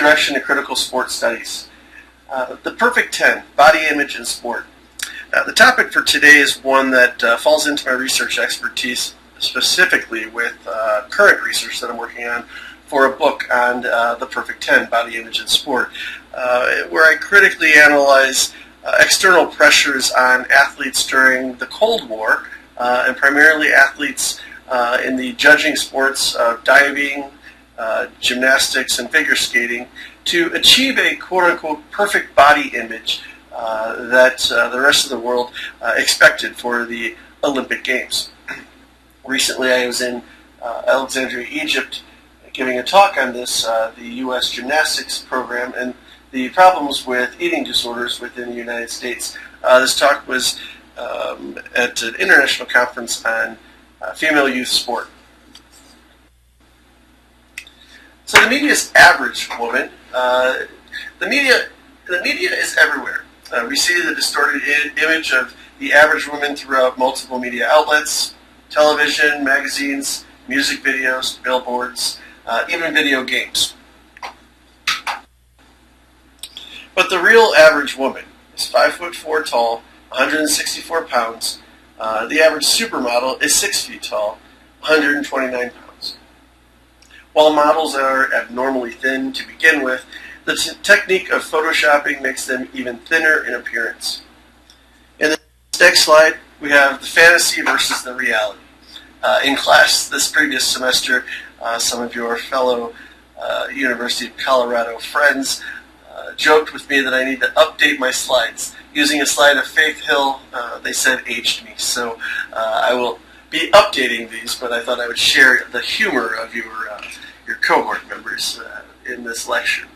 Introduction to Critical Sport Studies. The Perfect 10, Body Image in Sport. The topic for today is one that falls into my research expertise, specifically with current research that I'm working on for a book on the Perfect 10, Body Image in Sport, where I critically analyze external pressures on athletes during the Cold War, and primarily athletes in the judging sports of diving, gymnastics, and figure skating to achieve a quote-unquote perfect body image that the rest of the world expected for the Olympic Games. Recently I was in Alexandria, Egypt, giving a talk on this, the U.S. gymnastics program, and the problems with eating disorders within the United States. This talk was at an international conference on female youth sport. So the media's average woman, the media is everywhere. We see the distorted image of the average woman throughout multiple media outlets, television, magazines, music videos, billboards, even video games. But the real average woman is 5'4" tall, 164 pounds. The average supermodel is 6 feet tall, 129 pounds. While models are abnormally thin to begin with, the technique of photoshopping makes them even thinner in appearance. In this next slide, we have the fantasy versus the reality. In class this previous semester, some of your fellow University of Colorado friends joked with me that I need to update my slides. Using a slide of Faith Hill, they said aged me, so I will be updating these, but I thought I would share the humor of your cohort members in this lecture.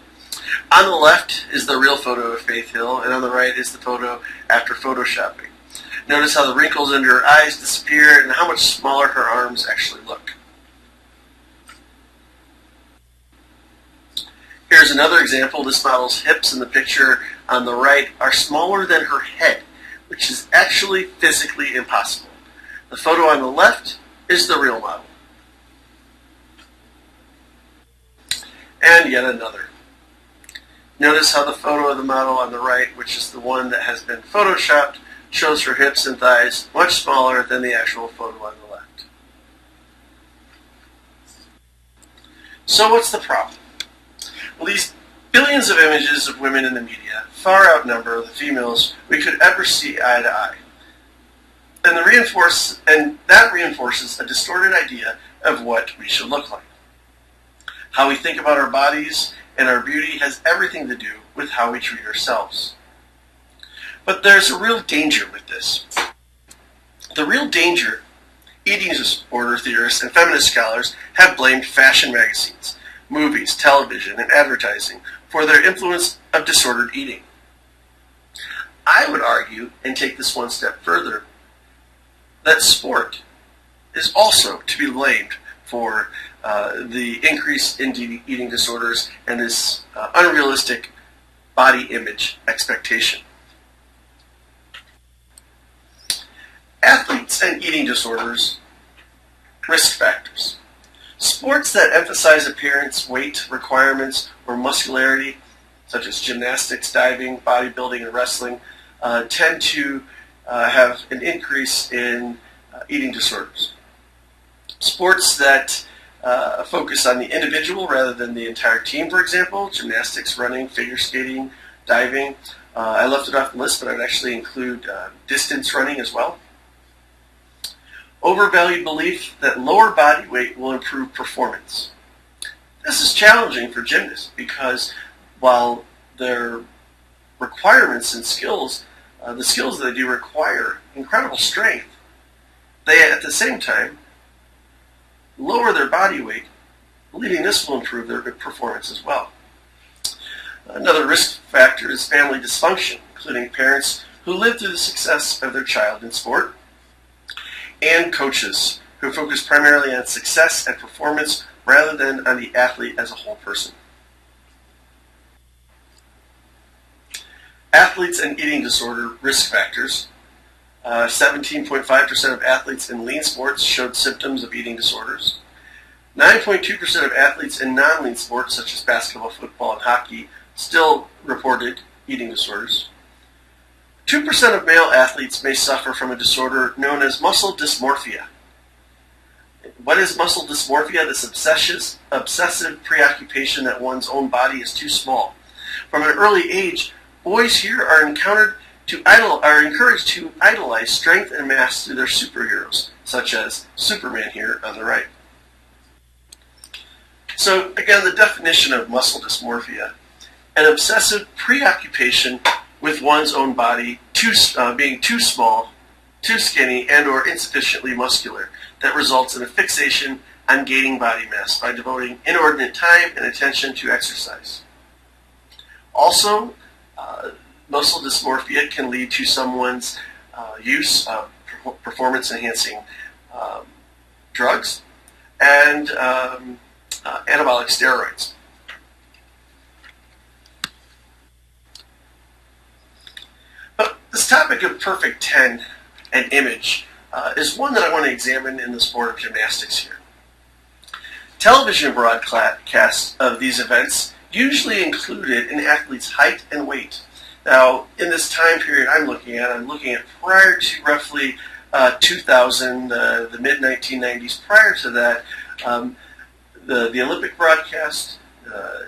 On the left is the real photo of Faith Hill, and on the right is the photo after photoshopping. Notice how the wrinkles under her eyes disappear and how much smaller her arms actually look. Here's another example. This model's hips in the picture on the right are smaller than her head, which is actually physically impossible. The photo on the left is the real model. And yet another. Notice how the photo of the model on the right, which is the one that has been photoshopped, shows her hips and thighs much smaller than the actual photo on the left. So what's the problem? Well, these billions of images of women in the media far outnumber the females we could ever see eye to eye. And that reinforces a distorted idea of what we should look like. How we think about our bodies and our beauty has everything to do with how we treat ourselves. But there's a real danger with this. The real danger, eating disorder theorists and feminist scholars have blamed fashion magazines, movies, television, and advertising for their influence of disordered eating. I would argue, and take this one step further, that sport is also to be blamed for the increase in eating disorders and this unrealistic body image expectation. Athletes and eating disorders, risk factors. Sports that emphasize appearance, weight requirements, or muscularity, such as gymnastics, diving, bodybuilding, and wrestling, tend to have an increase in eating disorders. Sports that focus on the individual rather than the entire team, for example, gymnastics, running, figure skating, diving. I left it off the list, but I would actually include distance running as well. Overvalued belief that lower body weight will improve performance. This is challenging for gymnasts because while their requirements and skills, the skills that they do require incredible strength, they at the same time lower their body weight, believing this will improve their performance as well. Another risk factor is family dysfunction, including parents who live through the success of their child in sport, and coaches who focus primarily on success and performance rather than on the athlete as a whole person. Athletes and eating disorder risk factors. 17.5% of athletes in lean sports showed symptoms of eating disorders. 9.2% of athletes in non-lean sports such as basketball, football, and hockey still reported eating disorders. 2% of male athletes may suffer from a disorder known as muscle dysmorphia. What is muscle dysmorphia? This obsessive preoccupation that one's own body is too small. From an early age, boys here are encouraged to idolize strength and mass through their superheroes, such as Superman here on the right. So again, the definition of muscle dysmorphia: an obsessive preoccupation with one's own body being too small, too skinny, and or insufficiently muscular that results in a fixation on gaining body mass by devoting inordinate time and attention to exercise. Also, muscle dysmorphia can lead to someone's use of performance-enhancing drugs and anabolic steroids. But this topic of perfect 10 and image is one that I want to examine in the sport of gymnastics here. Television broadcasts of these events usually included an athlete's height and weight. Now, in this time period I'm looking at prior to roughly 2000, the mid-1990s. Prior to that, the Olympic broadcast,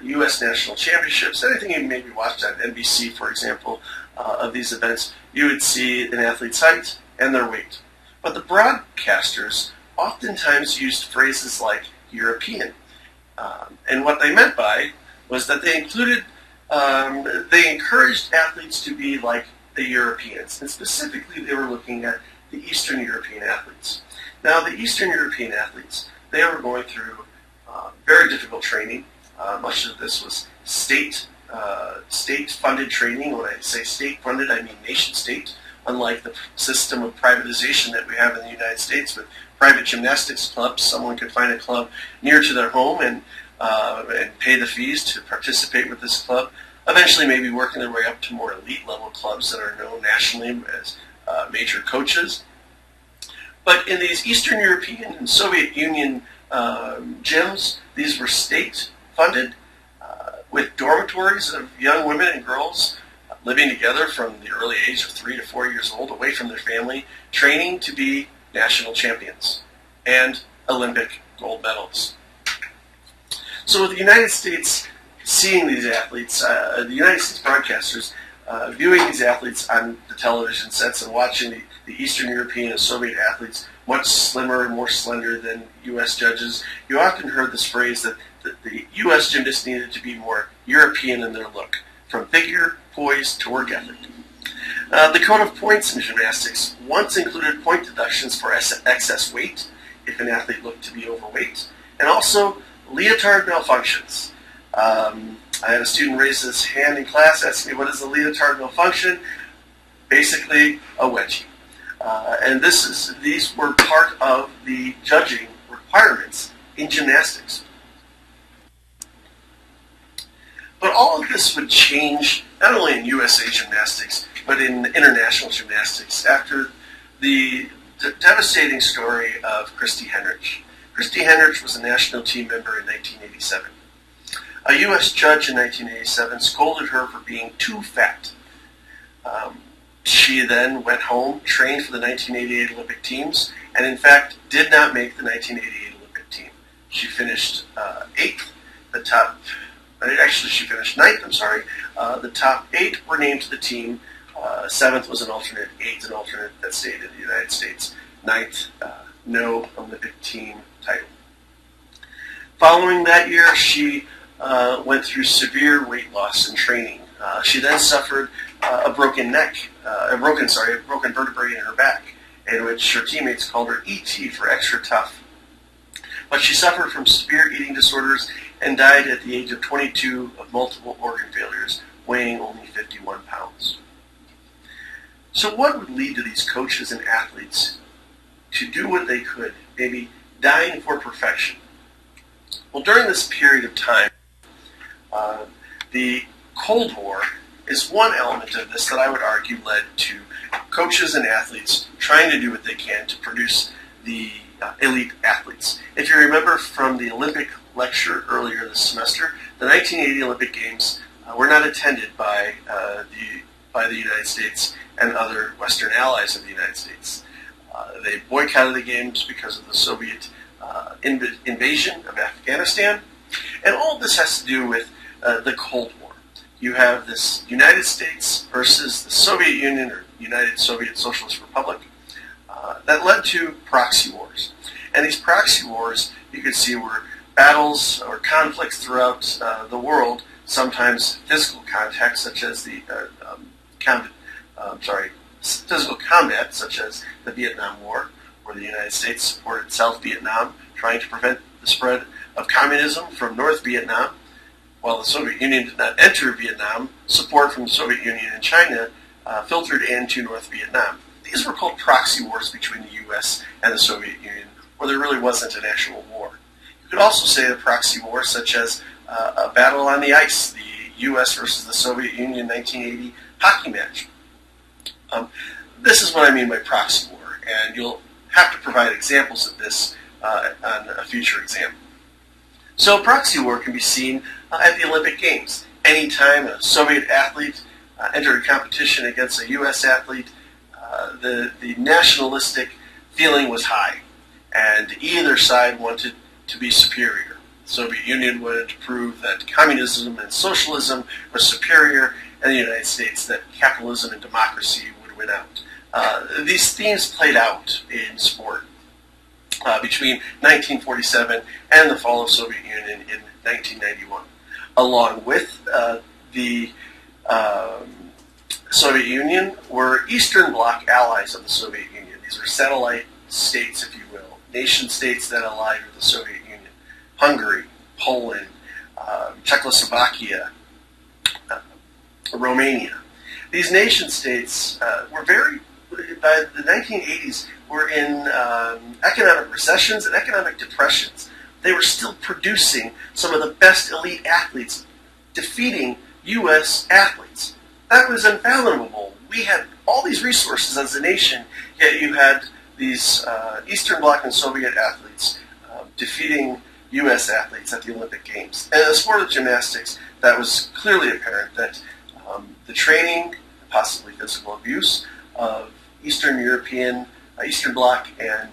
U.S. national championships, anything you maybe watched on NBC, for example, of these events, you would see an athlete's height and their weight. But the broadcasters oftentimes used phrases like European. And what they meant by was that they encouraged athletes to be like the Europeans. And specifically, they were looking at the Eastern European athletes. Now, the Eastern European athletes, they were going through very difficult training. Much of this was state-funded training. When I say state-funded, I mean nation-state, unlike the system of privatization that we have in the United States with private gymnastics clubs. Someone could find a club near to their home and pay the fees to participate with this club, eventually maybe working their way up to more elite-level clubs that are known nationally as major coaches. But in these Eastern European and Soviet Union gyms, these were state-funded with dormitories of young women and girls living together from the early age of 3 to 4 years old, away from their family, training to be national champions and Olympic gold medals. So with the United States seeing these athletes, the United States broadcasters viewing these athletes on the television sets and watching the Eastern European and Soviet athletes much slimmer and more slender than U.S. judges, you often heard this phrase that the U.S. gymnasts needed to be more European in their look, from figure, poise, to work ethic. The code of points in gymnastics once included point deductions for excess weight, if an athlete looked to be overweight, and also leotard malfunctions. I had a student raise his hand in class, ask me what is a leotard malfunction. Basically, a wedgie. And these were part of the judging requirements in gymnastics. But all of this would change not only in USA gymnastics, but in international gymnastics after the devastating story of Christy Henrich. Christy Henrich was a national team member in 1987. A U.S. judge in 1987 scolded her for being too fat. She then went home, trained for the 1988 Olympic teams, and in fact did not make the 1988 Olympic team. She finished she finished ninth, The top 8 were named to the team. 7th was an alternate, 8th an alternate that stayed in the United States. 9th, no Olympic team title. Following that year, she went through severe weight loss and training. She then suffered a broken vertebrae in her back, in which her teammates called her E.T. for extra tough. But she suffered from severe eating disorders and died at the age of 22 of multiple organ failures, weighing only 51 pounds. So what would lead to these coaches and athletes to do what they could, maybe dying for perfection? Well, during this period of time, the Cold War is one element of this that I would argue led to coaches and athletes trying to do what they can to produce the elite athletes. If you remember from the Olympic lecture earlier this semester, the 1980 Olympic Games were not attended by the United States and other Western allies of the United States. They boycotted the Games because of the Soviet invasion of Afghanistan, and all of this has to do with the Cold War. You have this United States versus the Soviet Union, or United Soviet Socialist Republic, that led to proxy wars. And these proxy wars, you could see, were battles or conflicts throughout the world, sometimes physical contact, such as the physical combat, such as the Vietnam War, where the United States supported South Vietnam, trying to prevent the spread of communism from North Vietnam. While the Soviet Union did not enter Vietnam, support from the Soviet Union and China filtered into North Vietnam. These were called proxy wars between the U.S. and the Soviet Union, where there really wasn't an actual war. You could also say a proxy war, such as a battle on the ice, the U.S. versus the Soviet Union 1980 hockey match. This is what I mean by proxy war, and you'll have to provide examples of this on a future exam. So proxy war can be seen at the Olympic Games. Anytime a Soviet athlete entered a competition against a U.S. athlete, the nationalistic feeling was high, and either side wanted to be superior. The Soviet Union wanted to prove that communism and socialism were superior, and the United States that capitalism and democracy would win out. These themes played out in sport between 1947 and the fall of the Soviet Union in 1991. Along with the Soviet Union were Eastern Bloc allies of the Soviet Union. These are satellite states, if you will, nation-states that allied with the Soviet Union. Hungary, Poland, Czechoslovakia, Romania. These nation-states were by the 1980s, were in economic recessions and economic depressions. They were still producing some of the best elite athletes, defeating U.S. athletes. That was unfathomable. We had all these resources as a nation, yet you had these Eastern Bloc and Soviet athletes defeating U.S. athletes at the Olympic Games. And in the sport of gymnastics, that was clearly apparent that the training, possibly physical abuse, of Eastern European, Eastern Bloc, and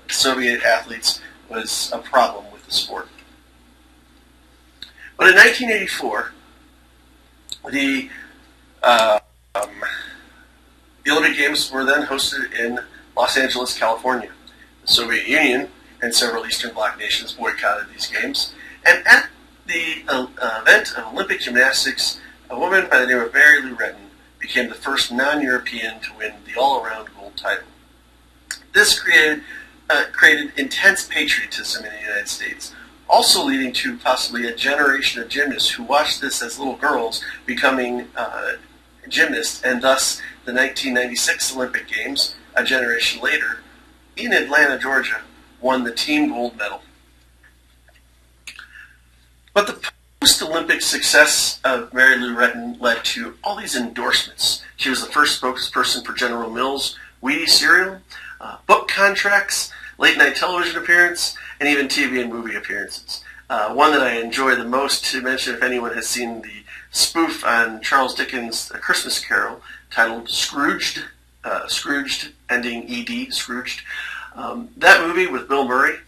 Soviet athletes was a problem with the sport. But in 1984, the Olympic Games were then hosted in Los Angeles, California. The Soviet Union and several Eastern Bloc nations boycotted these games. And at the event of Olympic gymnastics, a woman by the name of Mary Lou Retton became the first non-European to win the all-around gold title. This created intense patriotism in the United States, also leading to possibly a generation of gymnasts who watched this as little girls becoming gymnasts, and thus the 1996 Olympic Games, a generation later, in Atlanta, Georgia, won the team gold medal. But the post-Olympic success of Mary Lou Retton led to all these endorsements. She was the first spokesperson for General Mills Wheaties cereal, book contracts, late-night television appearance, and even TV and movie appearances. One that I enjoy the most to mention, if anyone has seen the spoof on Charles Dickens' A Christmas Carol titled Scrooged, Scrooged, ending ED, Scrooged. That movie with Bill Murray,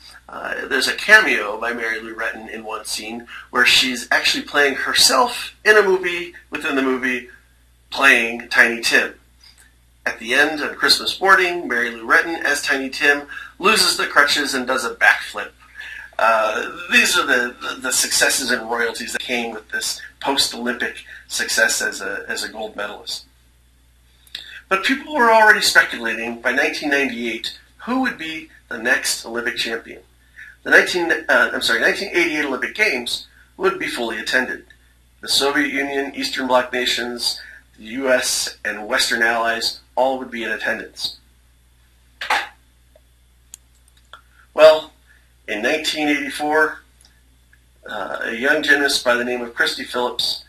there's a cameo by Mary Lou Retton in one scene where she's actually playing herself in a movie within the movie, playing Tiny Tim. At the end of Christmas morning, Mary Lou Retton, as Tiny Tim, loses the crutches and does a backflip. These are the successes and royalties that came with this post-Olympic success as a gold medalist. But people were already speculating by 1998 who would be the next Olympic champion. The 1988 Olympic Games would be fully attended. The Soviet Union, Eastern Bloc nations, the U.S., and Western allies all would be in attendance. Well, in 1984, a young gymnast by the name of Christy Phillips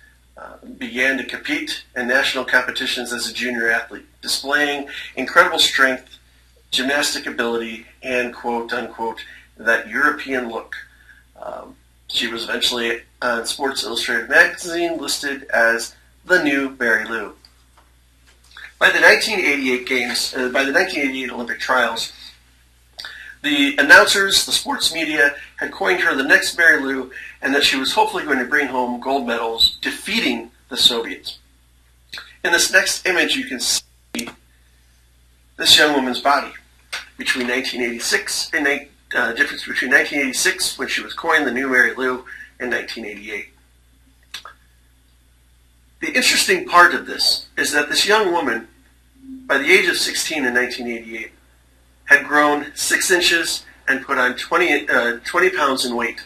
began to compete in national competitions as a junior athlete, displaying incredible strength gymnastic ability, and quote-unquote, that European look. She was eventually on Sports Illustrated magazine listed as the new Mary Lou. By the 1988 Olympic trials, the announcers, the sports media, had coined her the next Mary Lou, and that she was hopefully going to bring home gold medals, defeating the Soviets. In this next image, you can see this young woman's body between 1986 and difference between 1986, when she was coined the new Mary Lou, and 1988. The interesting part of this is that this young woman, by the age of 16 in 1988, had grown 6 inches and put on 20 pounds in weight.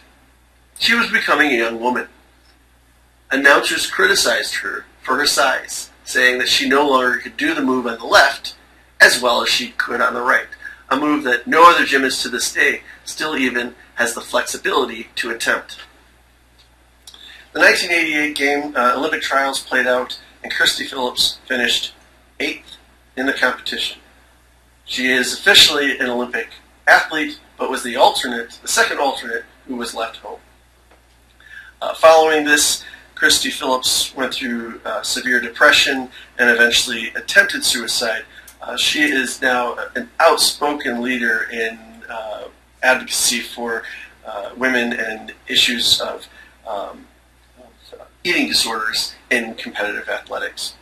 She was becoming a young woman. Announcers criticized her for her size, saying that she no longer could do the move on the left as well as she could on the right, a move that no other gymnast to this day still even has the flexibility to attempt. The 1988 Olympic trials played out, and Christy Phillips finished 8th in the competition. She is officially an Olympic athlete, but was the second alternate who was left home. Following this, Christy Phillips went through severe depression and eventually attempted suicide. She is now an outspoken leader in advocacy for women and issues of eating disorders in competitive athletics.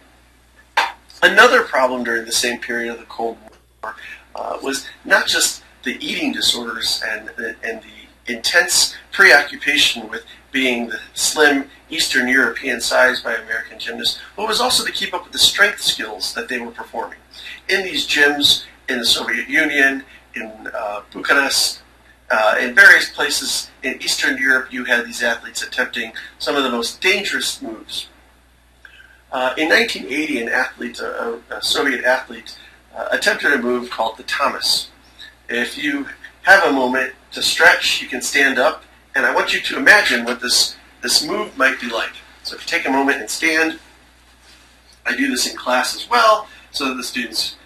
Another problem during the same period of the Cold War was not just the eating disorders and the intense preoccupation with being the slim Eastern European size by American gymnasts, but it was also to keep up with the strength skills that they were performing. In these gyms in the Soviet Union, in Bucharest, in various places in Eastern Europe, you had these athletes attempting some of the most dangerous moves. In 1980, a Soviet athlete attempted a move called the Thomas. If you have a moment to stretch, you can stand up, and I want you to imagine what this move might be like. So if you take a moment and stand, I do this in class as well, so that the students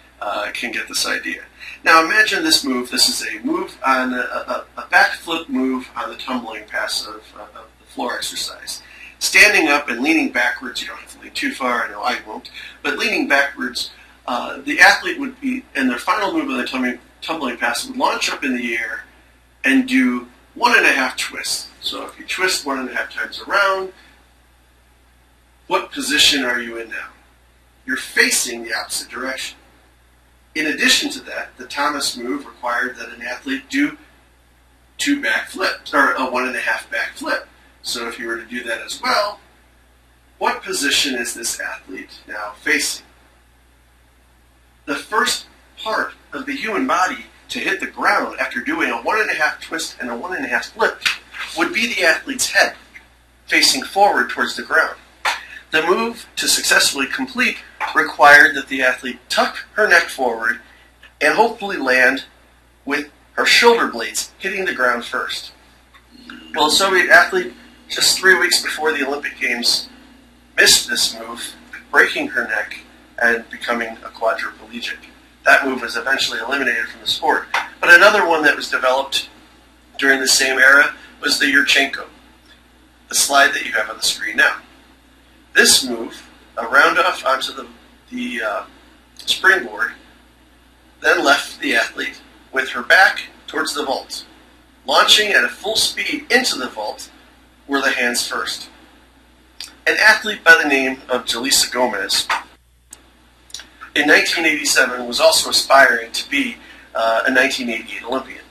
can get this idea. Now imagine this move. This is a move on a backflip move on the tumbling pass of the floor exercise. Standing up and leaning backwards, you don't have to lean too far, I know I won't, but leaning backwards, the athlete would be, in their final move of the tumbling pass, would launch up in the air and do 1.5 twists. So if you twist 1.5 times around, what position are you in now? You're facing the opposite direction. In addition to that, the Thomas move required that an athlete do 2 backflips, or a 1.5 backflip. So if you were to do that as well, what position is this athlete now facing? The first part of the human body to hit the ground after doing a 1.5 twist and a 1.5 flip would be the athlete's head, facing forward towards the ground. The move to successfully complete required that the athlete tuck her neck forward and hopefully land with her shoulder blades hitting the ground first. Well, a Soviet athlete, just 3 weeks before the Olympic Games, missed this move, breaking her neck and becoming a quadriplegic. That move was eventually eliminated from the sport. But another one that was developed during the same era was the Yurchenko, the slide that you have on the screen now. This move, a round-off onto the springboard, then left the athlete with her back towards the vault. Launching at a full speed into the vault were the hands first. An athlete by the name of Julissa Gomez in 1987 was also aspiring to be a 1988 Olympian.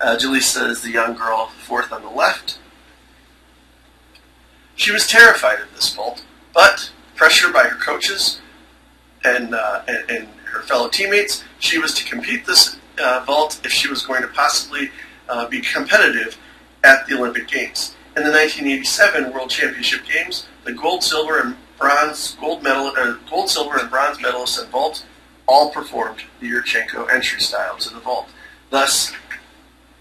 Julissa is the young girl, 4th on the left. She was terrified of this vault, but pressured by her coaches and her fellow teammates, she was to compete this vault if she was going to possibly be competitive at the Olympic Games. In the 1987 World Championship Games, the gold, silver, and bronze medalists in vault all performed the Yurchenko entry style to the vault. Thus,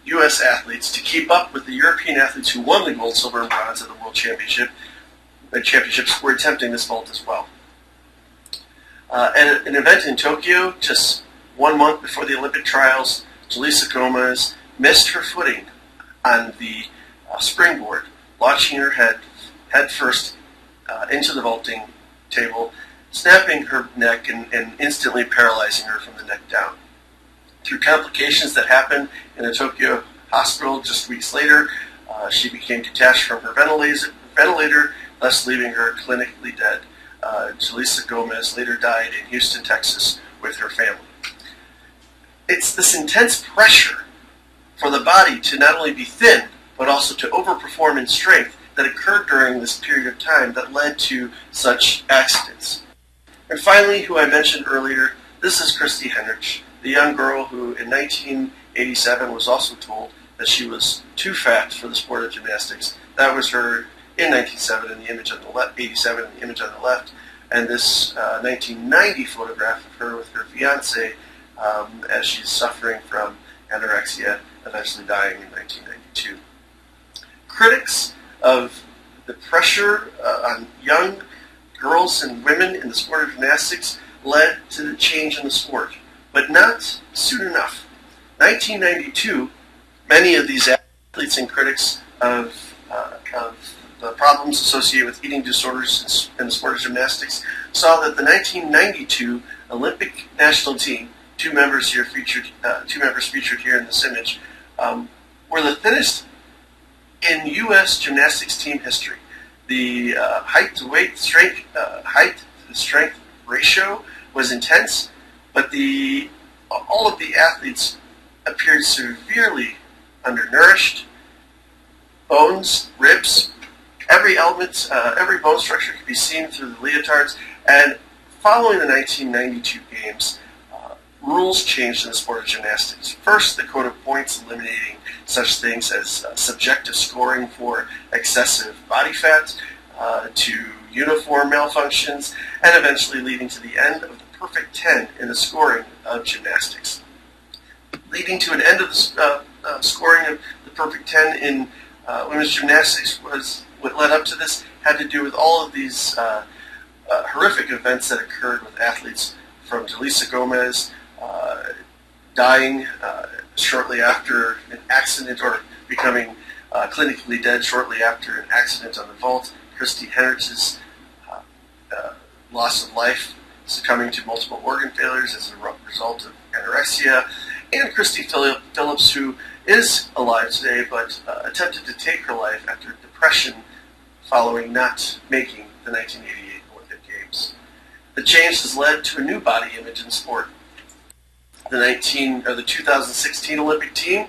U.S. athletes, to keep up with the European athletes who won the gold, silver, and bronze at the World Championships, were attempting this vault as well. At an event in Tokyo, just 1 month before the Olympic trials, Julissa Gomez missed her footing on the springboard, launching her head first into the vaulting table, snapping her neck and instantly paralyzing her from the neck down. Through complications that happened in a Tokyo hospital just weeks later, she became detached from her ventilator, thus leaving her clinically dead. Julissa Gomez later died in Houston, Texas, with her family. It's this intense pressure for the body to not only be thin, but also to overperform in strength that occurred during this period of time that led to such accidents. And finally, who I mentioned earlier, this is Christy Henrich, the young girl who in 1987 was also told that she was too fat for the sport of gymnastics. That was her in 1987 in the image on the left, and this 1990 photograph of her with her fiance as she's suffering from anorexia, eventually dying in 1992. Critics of the pressure on young girls and women in the sport of gymnastics led to the change in the sport, but not soon enough. 1992, many of these athletes and critics of the problems associated with eating disorders in the sport of gymnastics saw that the 1992 Olympic national team, two members featured here in this image, were the thinnest in U.S. gymnastics team history. The height to strength ratio was intense, but all of the athletes appeared severely undernourished. Bones, ribs, every element, every bone structure could be seen through the leotards. And following the 1992 games, rules changed in the sport of gymnastics. First, the code of points eliminating such things as subjective scoring for excessive body fat, to uniform malfunctions, and eventually leading to the end of the perfect 10 in the scoring of gymnastics. Leading to an end of the scoring of the perfect 10 in women's gymnastics was what led up to this had to do with all of these horrific events that occurred with athletes, from Julissa Gomez dying shortly after an accident, or becoming clinically dead shortly after an accident on the vault, Christy Henrich's loss of life, succumbing to multiple organ failures as a result of anorexia, and Christy Phillips, who is alive today but attempted to take her life after depression following not making the 1988 Olympic Games. The change has led to a new body image in sport. The 2016 Olympic team,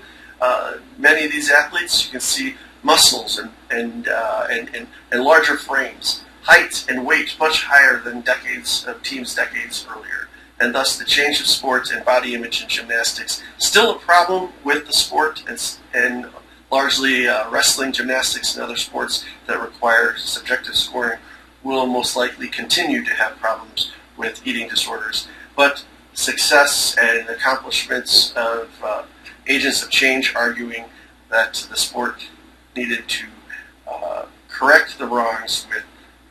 many of these athletes, you can see muscles and larger frames, height and weight much higher than teams decades earlier, and thus the change of sport and body image in gymnastics. Still a problem with the sport and largely wrestling, gymnastics, and other sports that require subjective scoring will most likely continue to have problems with eating disorders. But success and accomplishments of agents of change arguing that the sport needed to correct the wrongs with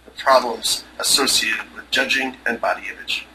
the problems associated with judging and body image.